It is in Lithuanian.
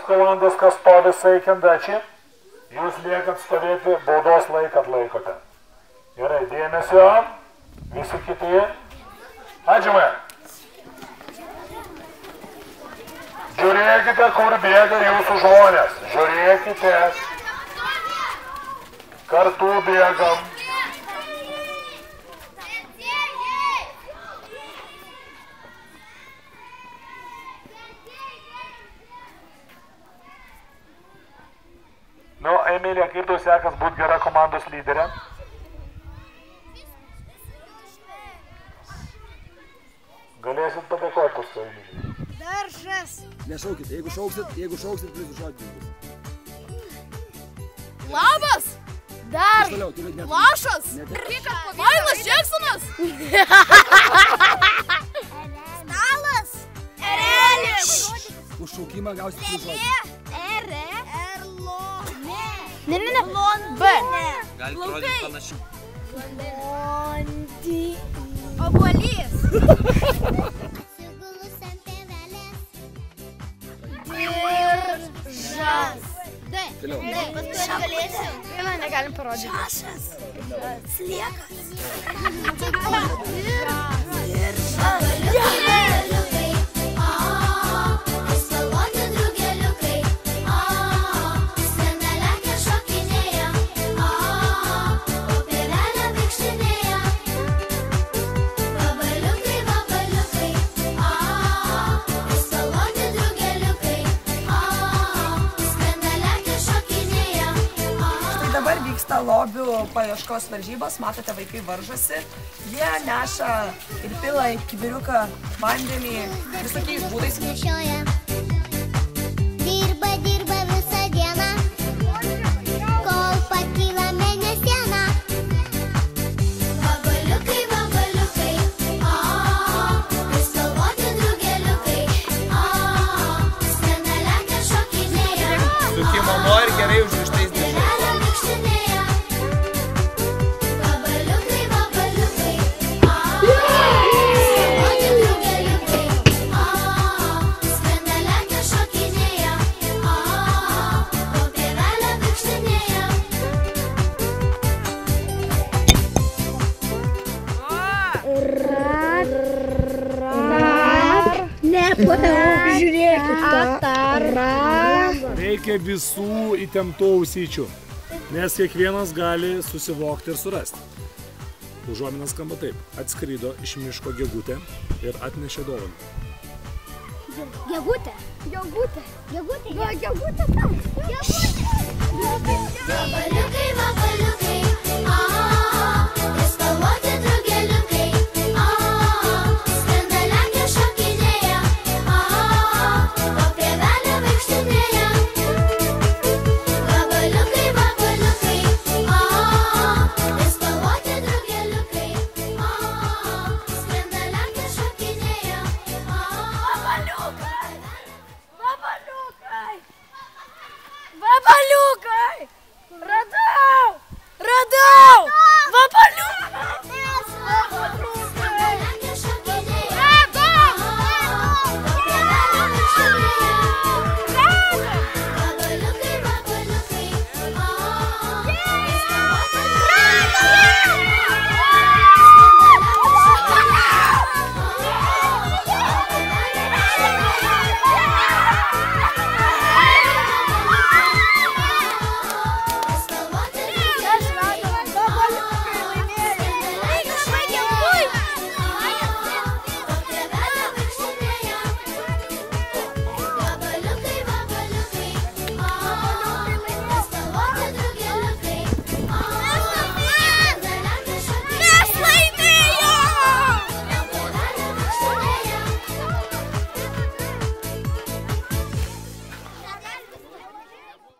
komandos, kas stovi Saikendačiai, jūs liekat stovėti, baudos laiką atlaikote. Gerai, dėmesio, visi kiti. Adžiūmai. Žiūrėkite, kur bėga jūsų žmonės. Žiūrėkite. Kartu bėgam. Nu, Emilija, kaip tau sekas būti gera komandos lyderė? Galėsit padėkoti paskui, Emilija. Daržas. Nešaukit, jeigu šauksit, plius žodžiu. Labas. Dar. Lašas. Mailas Džeksonas. Stalas. Erelis. Už šaukimą gausit plius žodžiu. Ere. Erlo. Ne. B. Gali rodyti panašiai. Londi. Obuolys. Diržas. D. Paskui aš galėsiu. Vieną negalim parodyti. Šašas. Sliekas. Diržas. Dabar vyksta lobių paieškos varžybos, matote, vaikai varžosi. Jie neša ir pila į kibiriuką vandenį visokiais būdais. Dirba visą dieną, kol pakyla mėnesiena. Vabaliukai, vabaliukai, spalvoti drugeliukai, skrenda lekia šokinėja. Sukimo nori gerai užrištais diržais. Reikia visų įtemptų ausyčių, nes kiekvienas gali susivokti ir surasti. Užuomina skamba taip. Atskrido iš miško gegutė ir atnešė dovaną. Gegutė. Gegutė. Gegutė. Gegutė. Vabaliukai, vabaliukai, spalvoti drugeliukai, skrenda lekia šokinėja, po pievelę vaikštinėja. Vabaliukai, vabaliukai, spalvoti drugeliukai, skrenda lekia šokinėja. Vabaliukai! Vabaliukai! Vabaliukai! Radau! Radau! Vabaliukai!